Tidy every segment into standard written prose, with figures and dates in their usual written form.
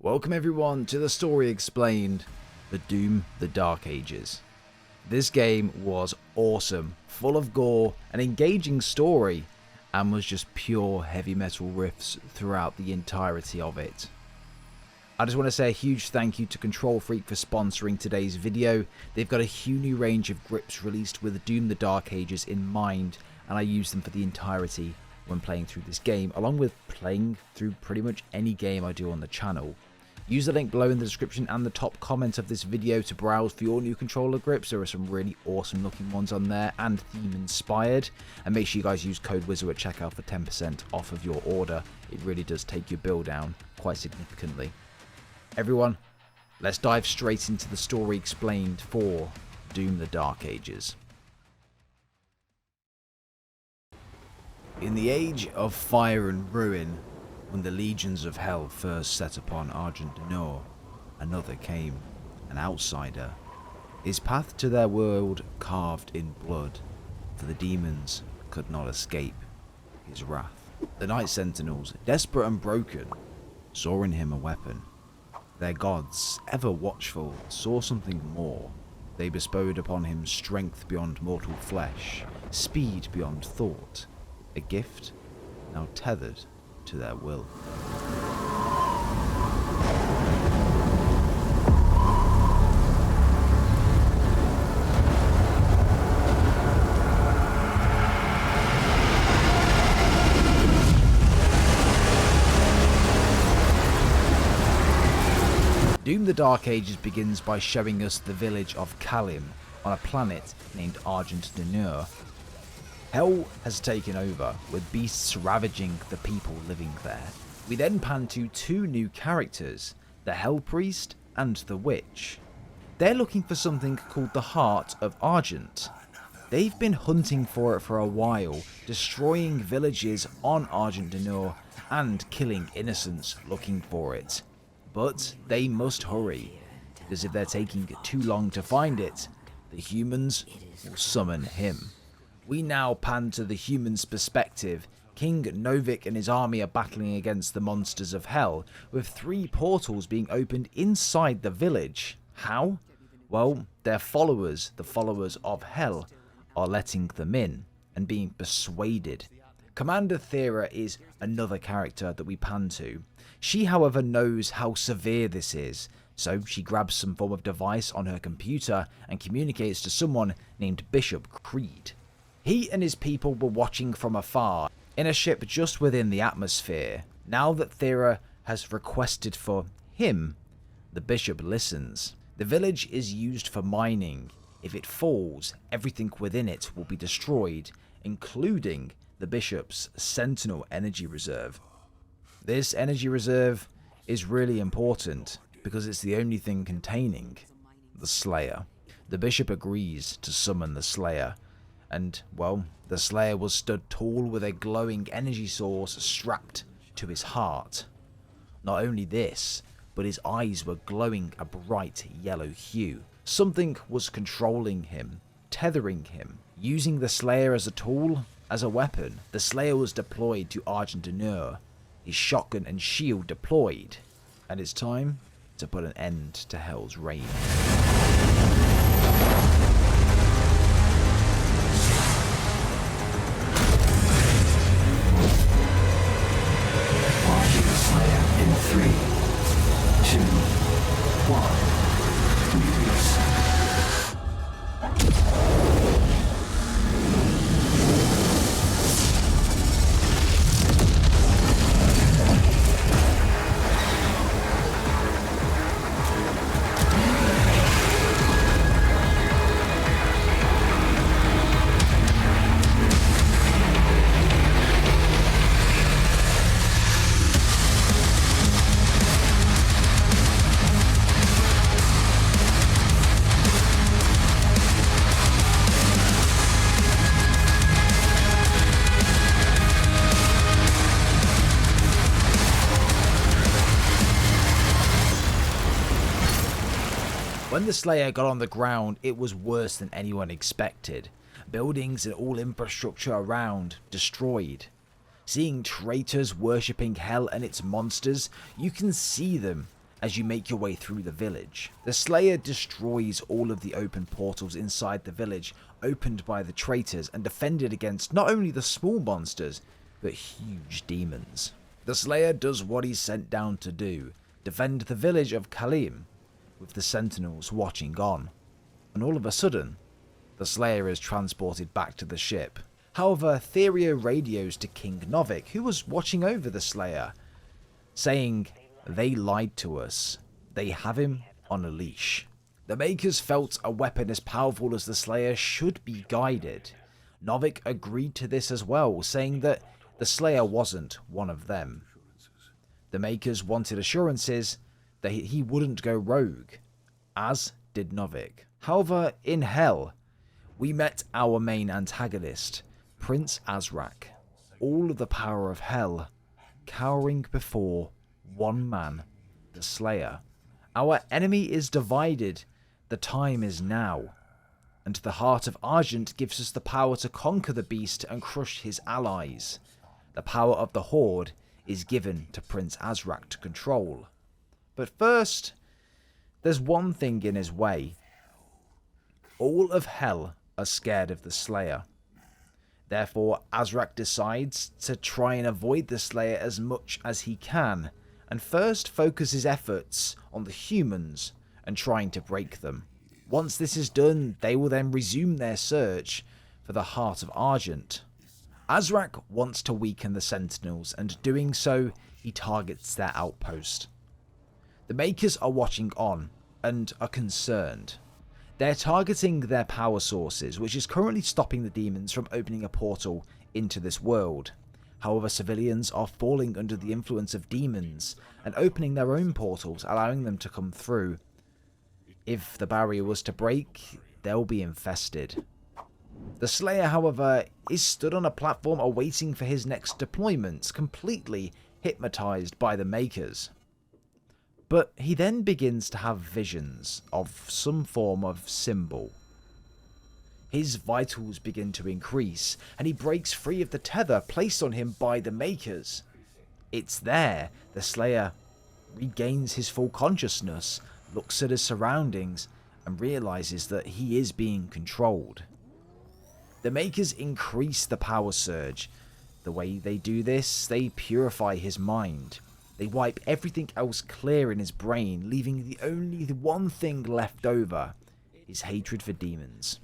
Welcome everyone to the story explained, the Doom, the Dark Ages. This game was awesome, full of gore, an engaging story, and was just pure heavy metal riffs throughout the entirety of it. I just want to say a huge thank you to Control Freak for sponsoring today's video. They've got a huge new range of grips released with Doom, the Dark Ages in mind, and I use them for the entirety when playing through this game, along with playing through pretty much any game I do on the channel. Use the link below in the description and the top comment of this video to browse for your new controller grips. There are some really awesome looking ones on there and theme inspired. And make sure you guys use code Wizzo at checkout for 10% off of your order. It really does take your bill down quite significantly. Everyone, let's dive straight into the story explained for Doom, the Dark Ages. In the age of fire and ruin, when the legions of hell first set upon Argent, another came, an outsider, his path to their world carved in blood, for the demons could not escape his wrath. The Night Sentinels, desperate and broken, saw in him a weapon. Their gods, ever watchful, saw something more. They bestowed upon him strength beyond mortal flesh, speed beyond thought, a gift now tethered to their will. Doom, the Dark Ages begins by showing us the village of Kalim on a planet named Argent. Hell has taken over, with beasts ravaging the people living there. We then pan to two new characters, the Hell Priest and the Witch. They're looking for something called the Heart of Argent. They've been hunting for it for a while, destroying villages on Argent and killing innocents looking for it. But they must hurry, because if they're taking too long to find it, the humans will summon him. We now pan to the humans' perspective. King Novik and his army are battling against the monsters of hell, with 3 portals being opened inside the village. How? Well, their followers, the followers of hell, are letting them in and being persuaded. Commander Thera is another character that we pan to. She, however, knows how severe this is, so she grabs some form of device on her computer and communicates to someone named Bishop Creed. He and his people were watching from afar, in a ship just within the atmosphere. Now that Thera has requested for him, the bishop listens. The village is used for mining. If it falls, everything within it will be destroyed, including the bishop's Sentinel energy reserve. This energy reserve is really important, because it's the only thing containing the Slayer. The bishop agrees to summon the Slayer. And, well, the Slayer was stood tall with a glowing energy source strapped to his heart. Not only this, but his eyes were glowing a bright yellow hue. Something was controlling him, tethering him. Using the Slayer as a tool, as a weapon, the Slayer was deployed to Argent, his shotgun and shield deployed. And it's time to put an end to Hell's reign. When the Slayer got on the ground, it was worse than anyone expected. Buildings and all infrastructure around destroyed. Seeing traitors worshipping hell and its monsters, you can see them. as you make your way through the village. The Slayer destroys all of the open portals inside the village, opened by the traitors and defended against not only the small monsters, but huge demons. The Slayer does what he's sent down to do, defend the village of Kalim, with the Sentinels watching on. And all of a sudden, the Slayer is transported back to the ship. However, Theria radios to King Novik, who was watching over the Slayer, saying, "They lied to us. They have him on a leash." The Maykrs felt a weapon as powerful as the Slayer should be guided. Novik agreed to this as well, saying that the Slayer wasn't one of them. The Maykrs wanted assurances that he wouldn't go rogue, as did Novik. However, in Hell, we met our main antagonist, Prince Azrak, all of the power of Hell, cowering before one man, the Slayer. Our enemy is divided, the time is now, and the heart of Argent gives us the power to conquer the beast and crush his allies. The power of the Horde is given to Prince Azrak to control. But first, there's one thing in his way. All of Hell are scared of the Slayer. Therefore, Azrak decides to try and avoid the Slayer as much as he can, and first focus his efforts on the humans and trying to break them. Once this is done, they will then resume their search for the heart of Argent. Azrak wants to weaken the Sentinels, and doing so, he targets their outpost. The Maykrs are watching on and are concerned. They're targeting their power sources, which is currently stopping the demons from opening a portal into this world. However, civilians are falling under the influence of demons and opening their own portals, allowing them to come through. If the barrier was to break, they'll be infested. The Slayer, however, is stood on a platform awaiting for his next deployment, completely hypnotized by the Maykrs. But he then begins to have visions of some form of symbol. His vitals begin to increase, and he breaks free of the tether placed on him by the Maykrs. It's there the Slayer regains his full consciousness, looks at his surroundings, and realizes that he is being controlled. The Maykrs increase the power surge. The way they do this, they purify his mind. They wipe everything else clear in his brain, leaving the only one thing left over, his hatred for demons.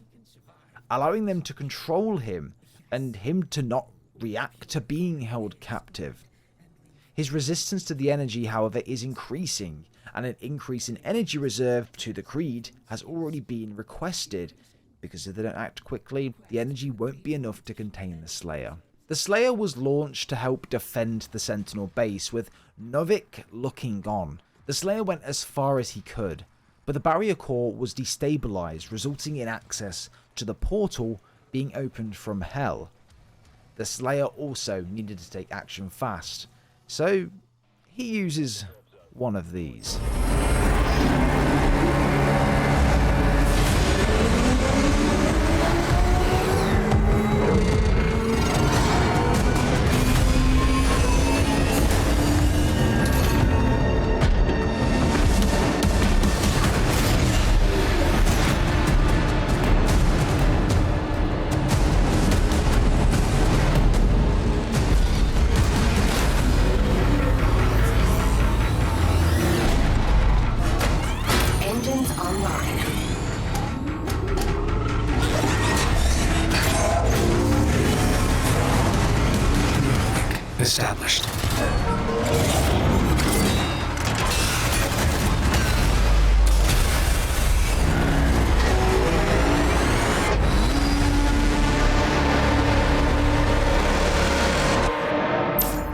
Allowing them to control him, and him to not react to being held captive. His resistance to the energy, however, is increasing, and an increase in energy reserve to the Creed has already been requested, because if they don't act quickly, the energy won't be enough to contain the Slayer. The Slayer was launched to help defend the Sentinel base, with Novik looking on. The Slayer went as far as he could, but the barrier core was destabilized, resulting in access to the portal being opened from Hell. The Slayer also needed to take action fast, so he uses one of these. Established.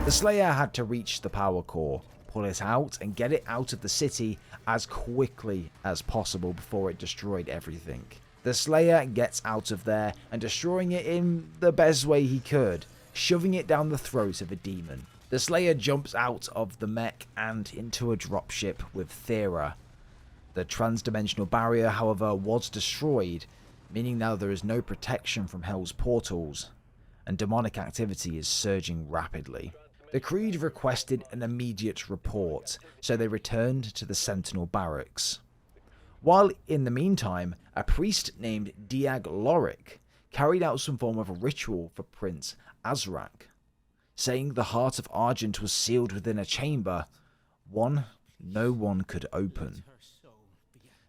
The Slayer had to reach the power core, pull it out, and get it out of the city as quickly as possible before it destroyed everything. The Slayer gets out of there and destroying it in the best way he could, shoving it down the throat of a demon. The Slayer jumps out of the mech and into a dropship with Theria. The transdimensional barrier, however, was destroyed, meaning now there is no protection from Hell's portals, and demonic activity is surging rapidly. The Creed requested an immediate report, so they returned to the Sentinel barracks. While in the meantime, a priest named Diag Loric carried out some form of a ritual for Prince Azrak, saying the heart of Argent was sealed within a chamber, one no one could open.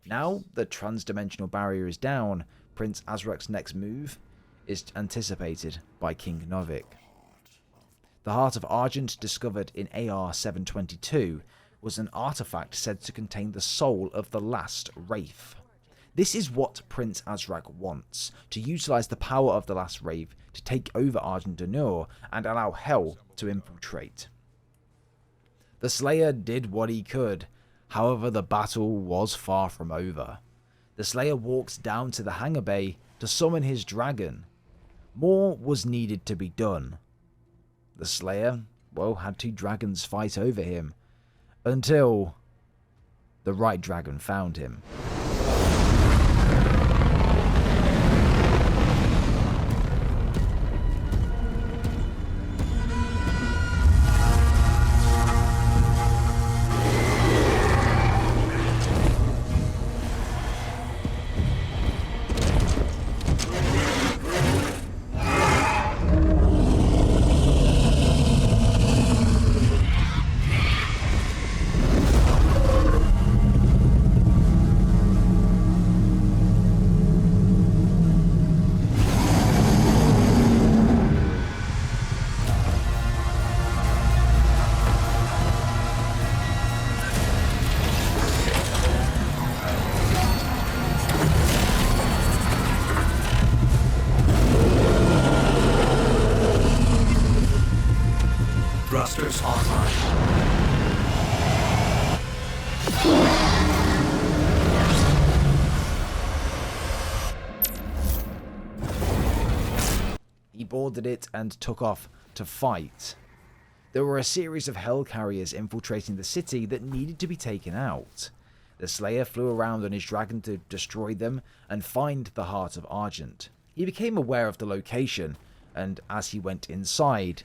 Now the transdimensional barrier is down, Prince Azrak's next move is anticipated by King Novik. The Heart of Argent, discovered in AR 722, was an artifact said to contain the soul of the last Wraith. This is what Prince Azrak wants, to utilise the power of the last Wraith to take over Argent D'Nur and allow Hell to infiltrate. The Slayer did what he could, however the battle was far from over. The Slayer walked down to the hangar bay to summon his dragon. More was needed to be done. The Slayer, well, had two dragons fight over him, until the right dragon found him. Thrusters online. He boarded it and took off to fight. There were a series of hell carriers infiltrating the city that needed to be taken out. The Slayer flew around on his dragon to destroy them and find the Heart of Argent. He became aware of the location, and as he went inside,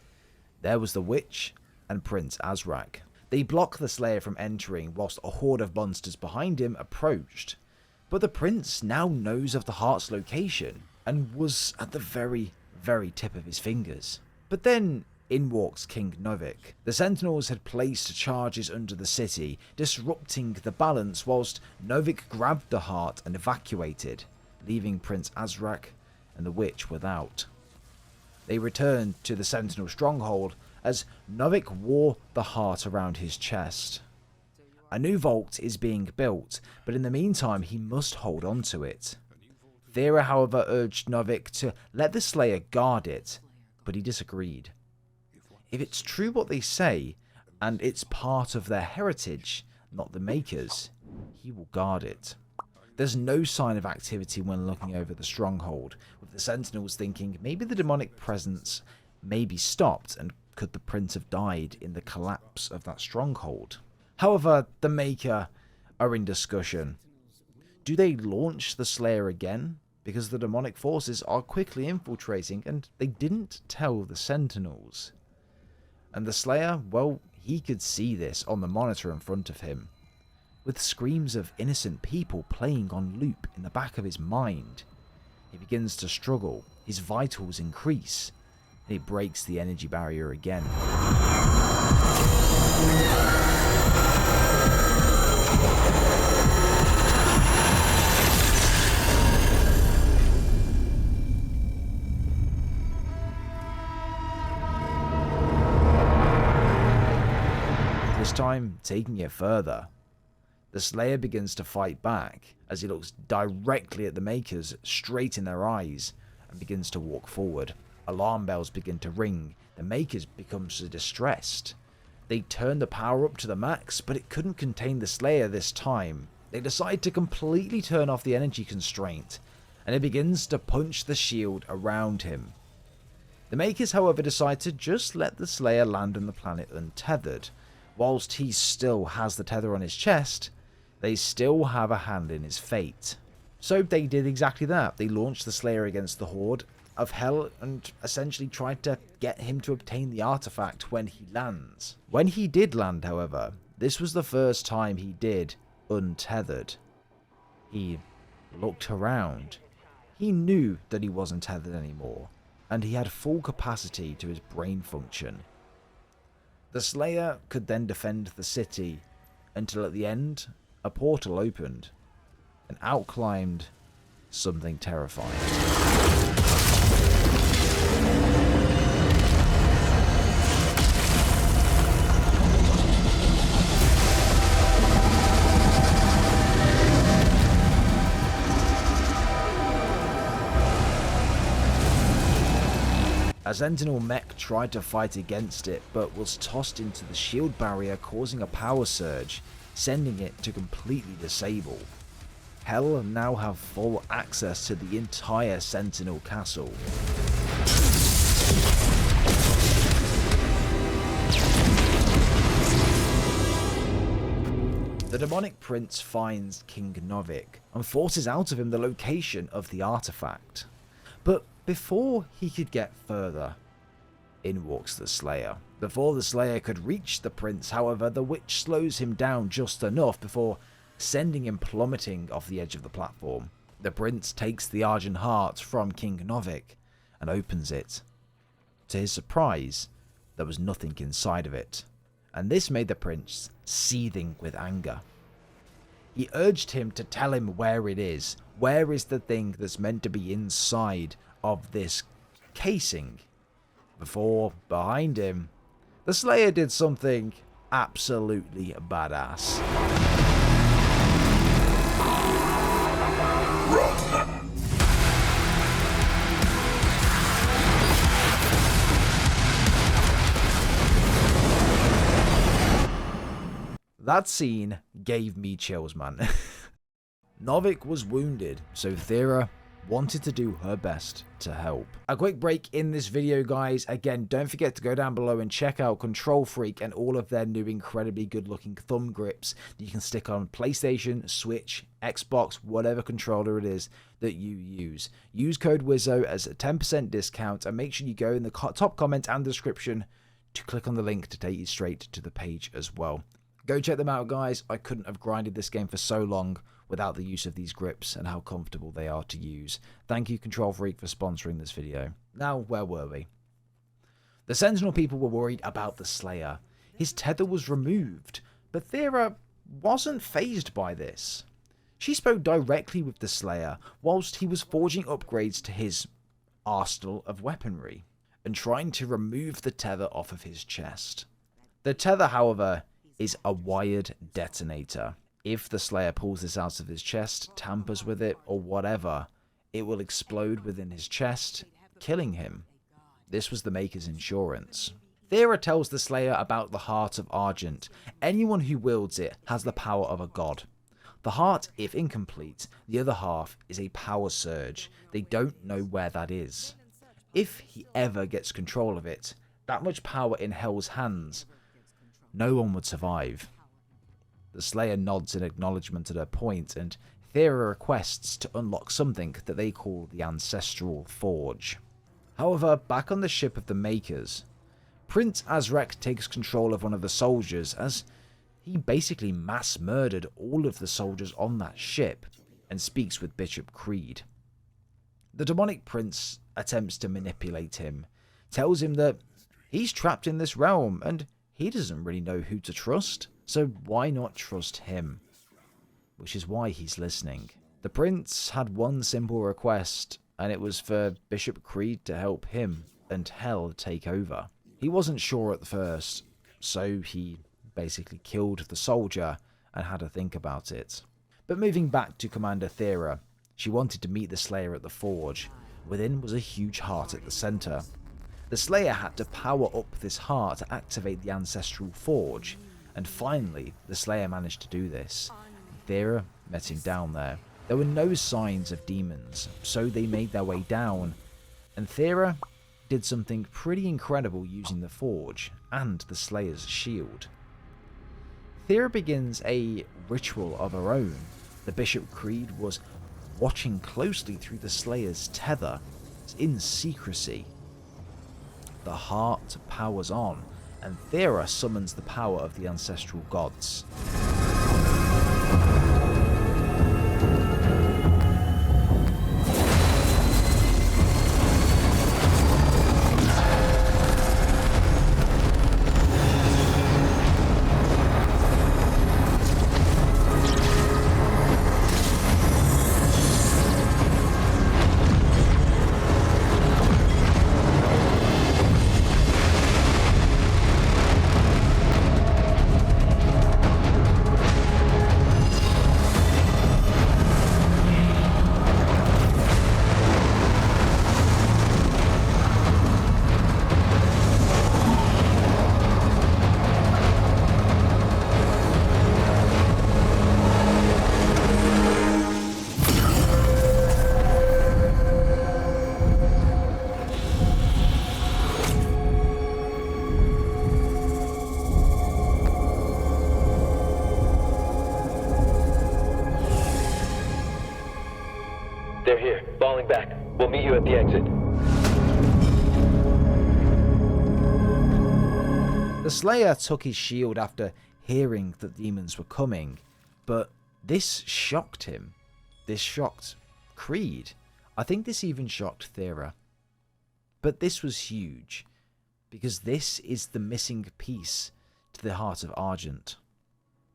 there was the Witch and Prince Azrak. They blocked the Slayer from entering whilst a horde of monsters behind him approached. But the Prince now knows of the Heart's location and was at the very tip of his fingers. But then in walks King Novik. The Sentinels had placed charges under the city, disrupting the balance whilst Novik grabbed the Heart and evacuated, leaving Prince Azrak and the Witch without. They returned to the Sentinel stronghold as Novik wore the Heart around his chest. A new vault is being built, but in the meantime he must hold on to it. Thera, however, urged Novik to let the Slayer guard it, but he disagreed. If it's true what they say, and it's part of their heritage, not the Maykrs, he will guard it. There's no sign of activity when looking over the stronghold, with the Sentinels thinking maybe the demonic presence may be stopped, and could the Prince have died in the collapse of that stronghold? However, the Maykr are in discussion. Do they launch the Slayer again? Because the demonic forces are quickly infiltrating, and they didn't tell the Sentinels. And the Slayer, well, he could see this on the monitor in front of him, with screams of innocent people playing on loop in the back of his mind. He begins to struggle, his vitals increase, and he breaks the energy barrier again. This time, taking it further, the Slayer begins to fight back as he looks directly at the Maykrs, straight in their eyes, and begins to walk forward. Alarm bells begin to ring. The Maykrs become distressed. They turn the power up to the max, but it couldn't contain the Slayer this time. They decide to completely turn off the energy constraint, and it begins to punch the shield around him. The Maykrs, however, decide to just let the Slayer land on the planet untethered. Whilst he still has the tether on his chest, they still have a hand in his fate. So they did exactly that. They launched the Slayer against the Horde, of Hell and essentially tried to get him to obtain the artifact when he lands. When he did land, however, this was the first time he did untethered. He looked around. He knew that he wasn't tethered anymore, and he had full capacity to his brain function. The Slayer could then defend the city until at the end, a portal opened, and out climbed something terrifying. A Sentinel mech tried to fight against it, but was tossed into the shield barrier, causing a power surge, sending it to completely disable. Hell now have full access to the entire Sentinel castle. The demonic prince finds King Novik and forces out of him the location of the artifact. But before he could get further, in walks the Slayer. Before the Slayer could reach the prince, however, the witch slows him down just enough before sending him plummeting off the edge of the platform. The prince takes the Argent heart from King Novik and opens it. To his surprise, there was nothing inside of it, and this made the prince seething with anger. He urged him to tell him where it is. Where is the thing that's meant to be inside of this casing? Before, behind him, the Slayer did something absolutely badass. That scene gave me chills, man. Novik was wounded, so Thera wanted to do her best to help. A quick break in this video, guys. Again, don't forget to go down below and check out Control Freak and all of their new incredibly good looking thumb grips that you can stick on PlayStation, Switch, Xbox, whatever controller it is that you use. Use code Wizzo as a 10% discount, and make sure you go in the top comment and description to click on the link to take you straight to the page as well. Go check them out, guys. I couldn't have grinded this game for so long without the use of these grips and how comfortable they are to use. Thank you, Control Freak, for sponsoring this video. Now, where were we? The Sentinel people were worried about the Slayer. His tether was removed, but Thera wasn't fazed by this. She spoke directly with the Slayer whilst he was forging upgrades to his arsenal of weaponry and trying to remove the tether off of his chest. The tether, however, is a wired detonator. If the Slayer pulls this out of his chest, tampers with it, or whatever, it will explode within his chest, killing him. This was the Maykrs' insurance. Thera tells the Slayer about the Heart of Argent. Anyone who wields it has the power of a god. The heart, if incomplete, the other half is a power surge. They don't know where that is. If he ever gets control of it, that much power in Hell's hands, no one would survive. The Slayer nods in acknowledgement at her point, and Thera requests to unlock something that they call the Ancestral Forge. However, back on the ship of the Maykrs, Prince Azrek takes control of one of the soldiers, as he basically mass murdered all of the soldiers on that ship, and speaks with Bishop Creed. The demonic prince attempts to manipulate him, tells him that he's trapped in this realm, and he doesn't really know who to trust, so why not trust him? Which is why he's listening. The prince had one simple request, and it was for Bishop Creed to help him and Hell take over. He wasn't sure at first, so he basically killed the soldier and had to think about it. But moving back to Commander Thera, she wanted to meet the Slayer at the forge. Within was a huge heart at the center. The Slayer had to power up this heart to activate the Ancestral Forge, and finally, the Slayer managed to do this. Thera met him down there. There were no signs of demons, so they made their way down, and Thera did something pretty incredible using the forge and the Slayer's shield. Thera begins a ritual of her own. The Bishop Creed was watching closely through the Slayer's tether, in secrecy. The heart powers on, and Thera summons the power of the ancestral gods. They're here, falling back. We'll meet you at the exit. The Slayer took his shield after hearing that demons were coming, but this shocked him. This shocked Creed. I think this even shocked Thera. But this was huge, because this is the missing piece to the heart of Argent.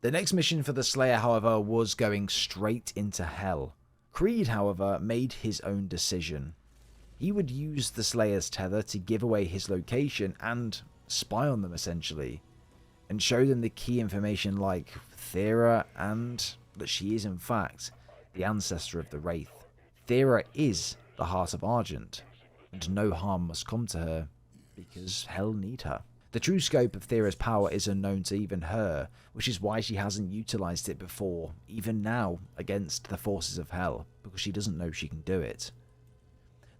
The next mission for the Slayer, however, was going straight into hell. Creed, however, made his own decision. He would use the Slayer's tether to give away his location and spy on them, essentially, and show them the key information like Thera and that she is in fact the ancestor of the Wraith. Thera is the heart of Argent, and no harm must come to her because hell need her. The true scope of Thera's power is unknown to even her, which is why she hasn't utilised it before, even now, against the forces of hell, because she doesn't know she can do it.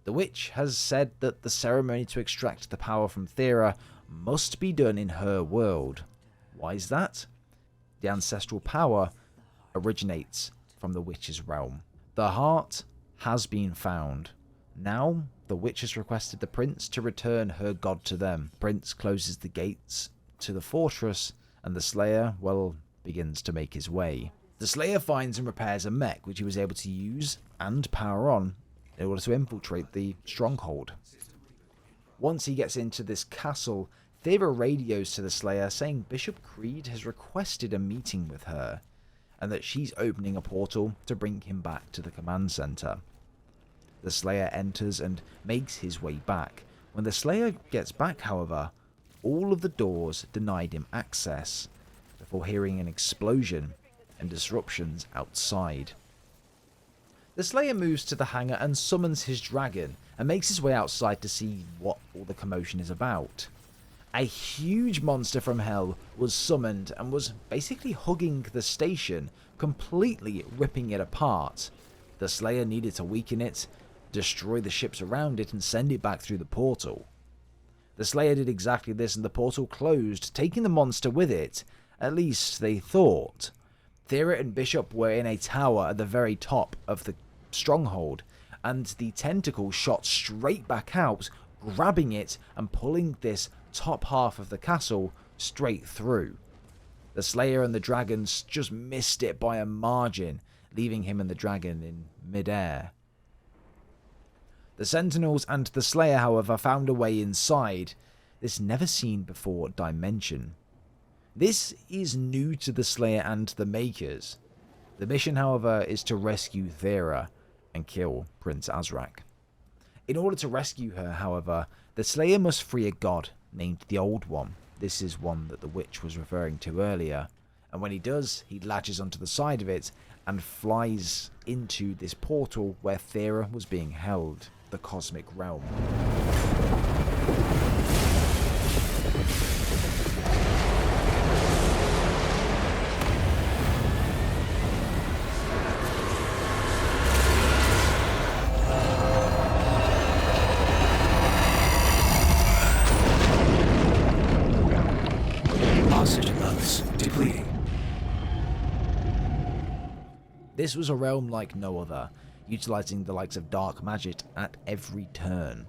The witch has said that the ceremony to extract the power from Thera must be done in her world. Why is that? The ancestral power originates from the witch's realm. The heart has been found. Now, the witch has requested the prince to return her god to them. Prince closes the gates to the fortress, and the Slayer, well, begins to make his way. The Slayer finds and repairs a mech, which he was able to use and power on in order to infiltrate the stronghold. Once he gets into this castle, Thera radios to the Slayer saying Bishop Creed has requested a meeting with her, and that she's opening a portal to bring him back to the command center. The Slayer enters and makes his way back. When the Slayer gets back, however, all of the doors denied him access, before hearing an explosion and disruptions outside. The Slayer moves to the hangar and summons his dragon, and makes his way outside to see what all the commotion is about. A huge monster from hell was summoned and was basically hugging the station, completely ripping it apart. The Slayer needed to weaken it, destroy the ships around it, and send it back through the portal. The Slayer did exactly this, and the portal closed, taking the monster with it. At least they thought. Thera and Bishop were in a tower at the very top of the stronghold, and the tentacle shot straight back out, grabbing it and pulling this top half of the castle straight through. The Slayer and the dragons just missed it by a margin, leaving him and the dragon in mid-air. The Sentinels and the Slayer, however, found a way inside this never-seen-before dimension. This is new to the Slayer and the Maykrs. The mission, however, is to rescue Thera and kill Prince Azrak. In order to rescue her, however, the Slayer must free a god named the Old One. This is one that the witch was referring to earlier. And when he does, he latches onto the side of it and flies into this portal where Thera was being held, the cosmic realm. Oxygen levels depleting. This was a realm like no other. utilizing the likes of dark magic at every turn.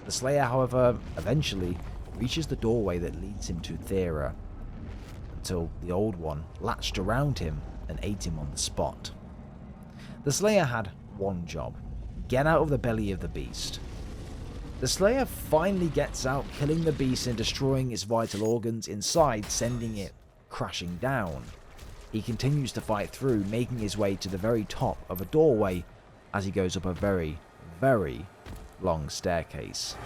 The Slayer, however, eventually reaches the doorway that leads him to Thera, until the Old One latched around him and ate him on the spot. The Slayer had one job: get out of the belly of the beast. The Slayer finally gets out, killing the beast and destroying its vital organs inside, sending it crashing down. He continues to fight through, making his way to the very top of a doorway as he goes up a very, very long staircase.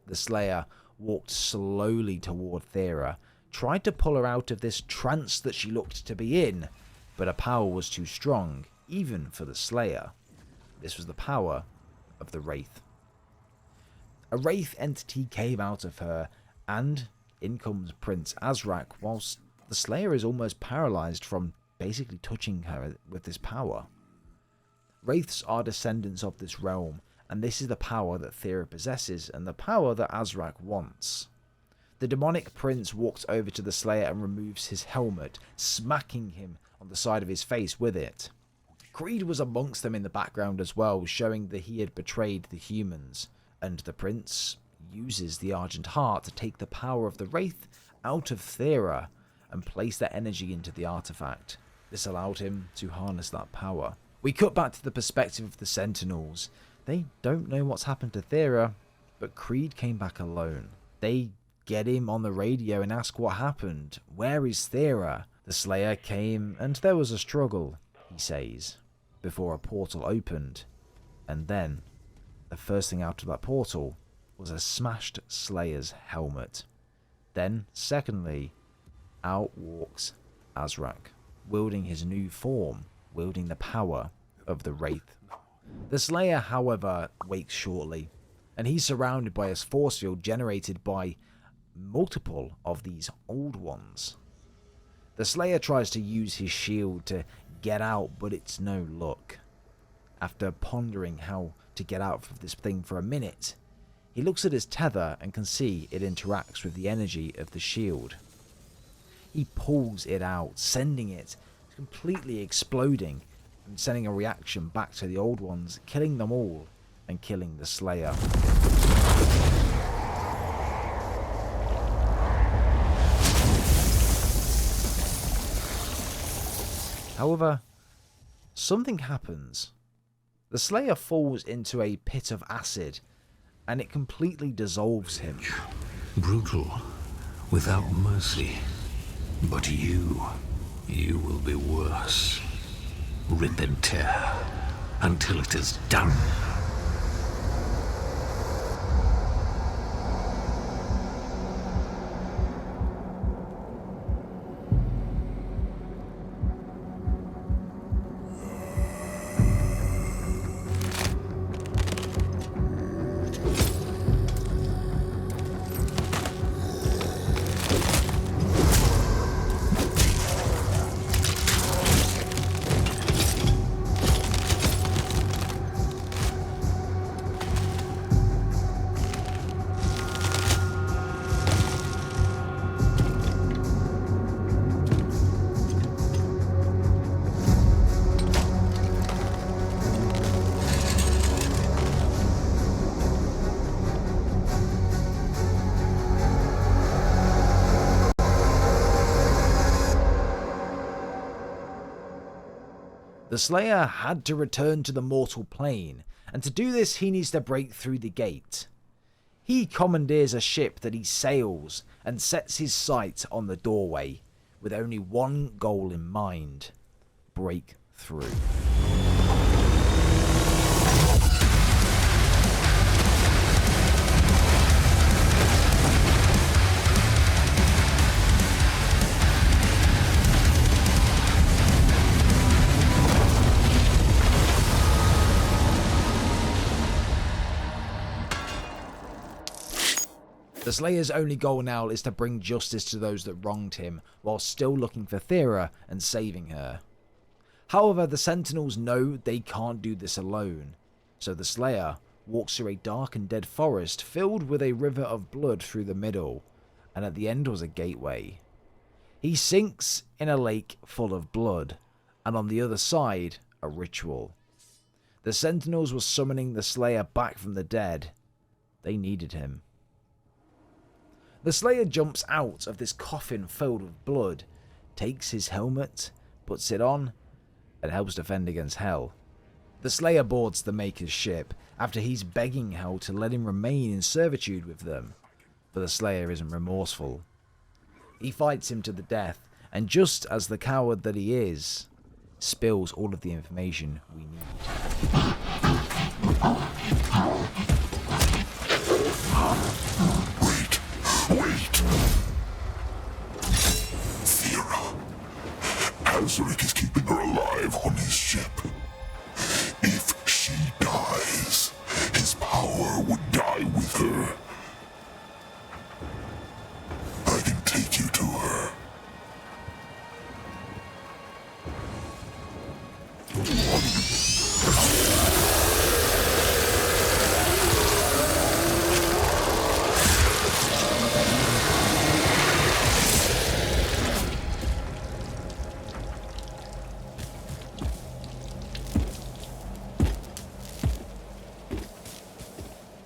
The Slayer walked slowly toward Thera, tried to pull her out of this trance that she looked to be in, but her power was too strong, even for the Slayer. This was the power of the Wraith. A Wraith entity came out of her, and in comes Prince Azrak, whilst the Slayer is almost paralyzed from basically touching her with this power. Wraiths are descendants of this realm, and this is the power that Thera possesses, and the power that Azrak wants. The demonic prince walks over to the Slayer and removes his helmet, smacking him on the side of his face with it. Creed was amongst them in the background as well, showing that he had betrayed the humans, and the prince uses the Argent Heart to take the power of the Wraith out of Thera and place that energy into the artifact. This allowed him to harness that power. We cut back to the perspective of the Sentinels. They don't know what's happened to Thera, but Creed came back alone. They get him on the radio and ask what happened. Where is Thera? The Slayer came and there was a struggle, he says, before a portal opened. And then, the first thing out of that portal was a smashed Slayer's helmet. Then, secondly, out walks Azrak, wielding his new form, wielding the power of the Wraith. The Slayer, however, wakes shortly, and he's surrounded by a force field generated by multiple of these old ones. The Slayer tries to use his shield to get out, but it's no luck. After pondering how to get out of this thing for a minute, he looks at his tether and can see it interacts with the energy of the shield. He pulls it out, sending it completely exploding and sending a reaction back to the old ones, killing them all and killing the Slayer. However, something happens. The Slayer falls into a pit of acid, and it completely dissolves him. Brutal, without mercy. But you will be worse. Rip and tear, until it is done. The Slayer had to return to the mortal plane, and to do this he needs to break through the gate. He commandeers a ship that he sails and sets his sight on the doorway, with only one goal in mind: break through. The Slayer's only goal now is to bring justice to those that wronged him, while still looking for Thera and saving her. However, the Sentinels know they can't do this alone, so the Slayer walks through a dark and dead forest filled with a river of blood through the middle, and at the end was a gateway. He sinks in a lake full of blood, and on the other side, a ritual. The Sentinels were summoning the Slayer back from the dead. They needed him. The Slayer jumps out of this coffin filled with blood, takes his helmet, puts it on, and helps defend against Hell. The Slayer boards the Maykrs' ship after he's begging Hell to let him remain in servitude with them, but the Slayer isn't remorseful. He fights him to the death, and just as the coward that he is, spills all of the information we need. Wait! Thera. Azric is keeping her alive on his ship. If she dies, his power would die with her. I can take you to her.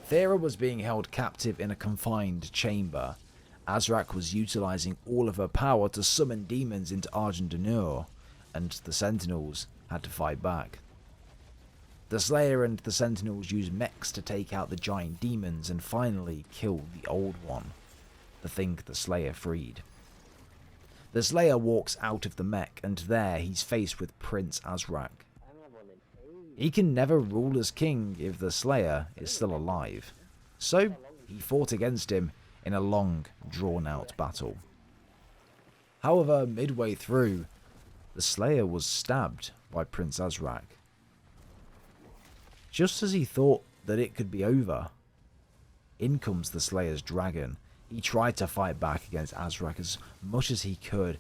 Thera was being held captive in a confined chamber. Azrak was utilizing all of her power to summon demons into Argent, and the Sentinels had to fight back. The Slayer and the Sentinels used Maykrs to take out the giant demons and finally kill the old one, the thing the Slayer freed. The Slayer walks out of the mech, and there he's faced with Prince Azrak. He can never rule as king if the Slayer is still alive, so he fought against him in a long, drawn-out battle. However, midway through, the Slayer was stabbed by Prince Azrak. Just as he thought that it could be over, in comes the Slayer's dragon. He tried to fight back against Azrak as much as he could,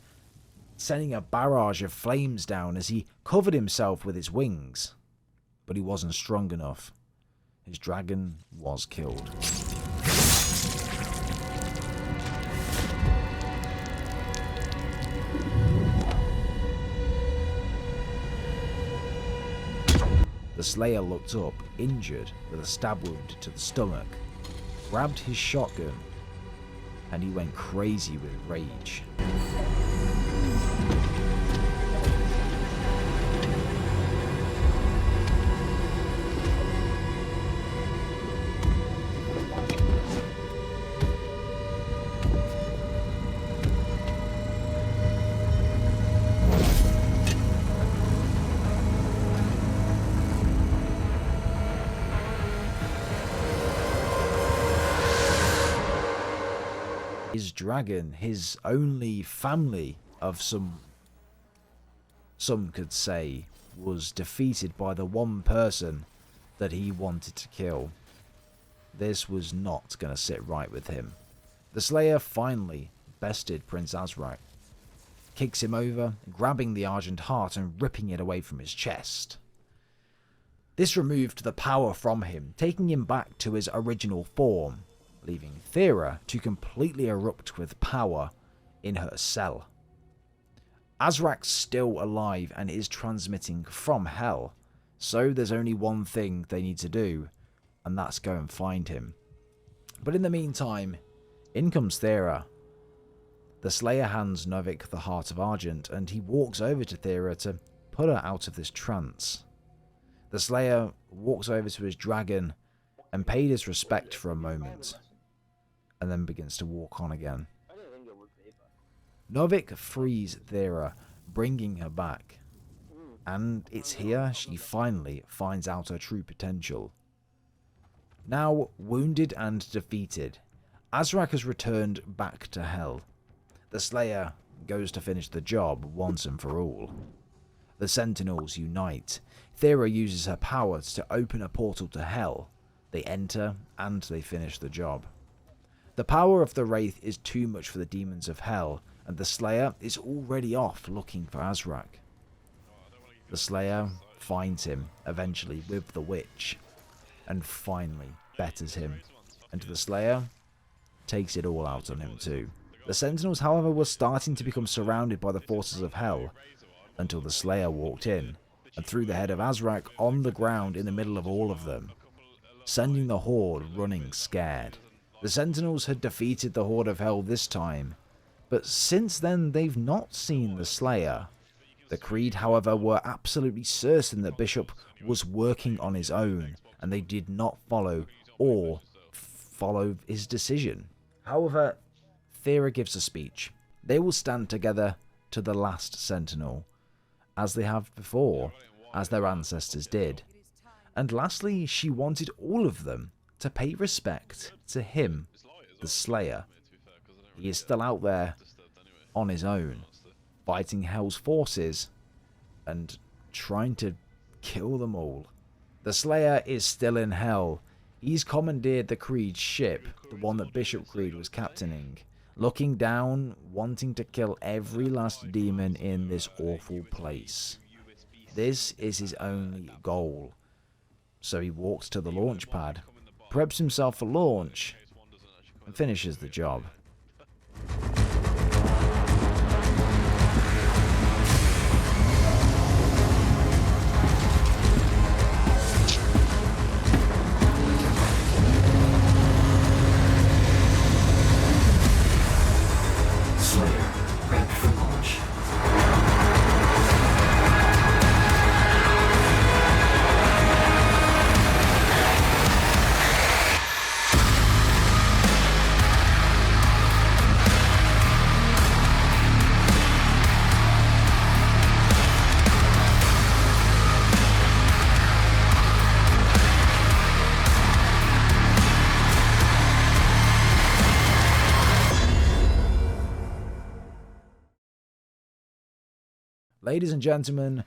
sending a barrage of flames down as he covered himself with his wings. But he wasn't strong enough. His dragon was killed. The Slayer looked up, injured with a stab wound to the stomach, grabbed his shotgun, and he went crazy with rage. His dragon, his only family of some could say, was defeated by the one person that he wanted to kill. This was not going to sit right with him. The Slayer finally bested Prince Azrak, kicks him over, grabbing the Argent heart and ripping it away from his chest. This removed the power from him, taking him back to his original form, leaving Thera to completely erupt with power in her cell. Azrak's still alive and is transmitting from Hell, so there's only one thing they need to do, and that's go and find him. But in the meantime, in comes Thera. The Slayer hands Novik the Heart of Argent, and he walks over to Thera to put her out of this trance. The Slayer walks over to his dragon and paid his respect for a moment, and then begins to walk on again. Novik frees Thera, bringing her back, and it's here she finally finds out her true potential. Now wounded and defeated, Azrak has returned back to Hell. The Slayer goes to finish the job once and for all. The Sentinels unite. Thera uses her powers to open a portal to Hell. They enter and they finish the job. The power of the Wraith is too much for the demons of hell, and the Slayer is already off looking for Azrak. The Slayer finds him, eventually, with the witch, and finally betters him, and the Slayer takes it all out on him too. The Sentinels, however, were starting to become surrounded by the forces of hell, until the Slayer walked in, and threw the head of Azrak on the ground in the middle of all of them, sending the Horde running scared. The Sentinels had defeated the Horde of Hell this time, but since then they've not seen the Slayer. The Creed, however, were absolutely certain that Bishop was working on his own, and they did not follow his decision. However, Thera gives a speech. They will stand together to the last Sentinel, as they have before, as their ancestors did. And lastly, she wanted all of them to pay respect to him, the Slayer. He is still out there on his own, fighting Hell's forces and trying to kill them all. The Slayer is still in Hell. He's commandeered the Creed's ship, the one that Bishop Creed was captaining, looking down, wanting to kill every last demon in this awful place. This is his only goal. So he walks to the launch pad, preps himself for launch, and finishes the job. Ladies and gentlemen,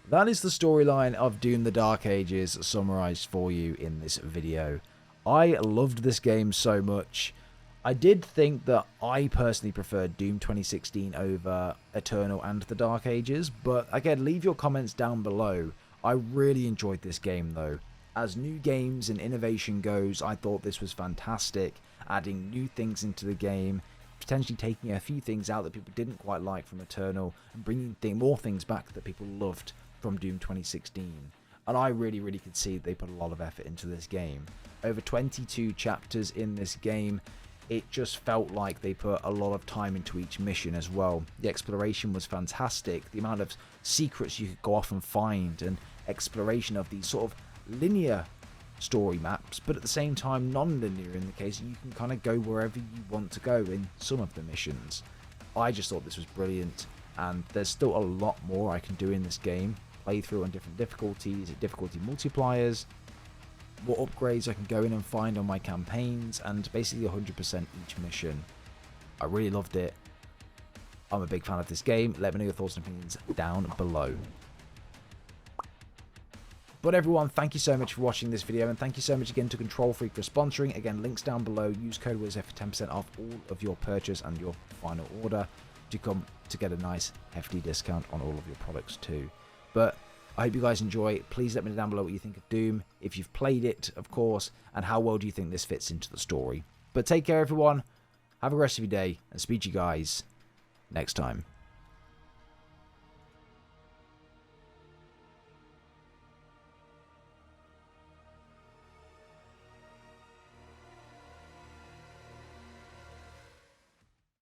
that is the storyline of Doom the Dark Ages summarized for you in this video. I loved this game so much. I did think that I personally preferred Doom 2016 over Eternal and the Dark Ages, but again, leave your comments down below. I really enjoyed this game though. As new games and innovation goes, I thought this was fantastic, adding new things into the game, potentially taking a few things out that people didn't quite like from Eternal and bringing more things back that people loved from Doom 2016. And I really could see that they put a lot of effort into this game. Over 22 chapters in this game, it just felt like they put a lot of time into each mission as well. The exploration was fantastic, the amount of secrets you could go off and find, and exploration of these sort of linear story maps, but at the same time non-linear, in the case you can kind of go wherever you want to go in some of the missions. I just thought this was brilliant, and there's still a lot more I can do in this game. Playthrough on different difficulties, difficulty multipliers, more upgrades I can go in and find on my campaigns, and basically 100% each mission. I really loved it. I'm a big fan of this game. Let me know your thoughts and opinions down below. But everyone, thank you so much for watching this video, and thank you so much again to Control Freak for sponsoring. Again, links down below. Use code Wizzo for 10% off all of your purchase and your final order to get a nice hefty discount on all of your products too. But I hope you guys enjoy. Please let me know down below what you think of Doom, if you've played it, of course, and how well do you think this fits into the story. But take care, everyone. Have a rest of your day, and speak to you guys next time.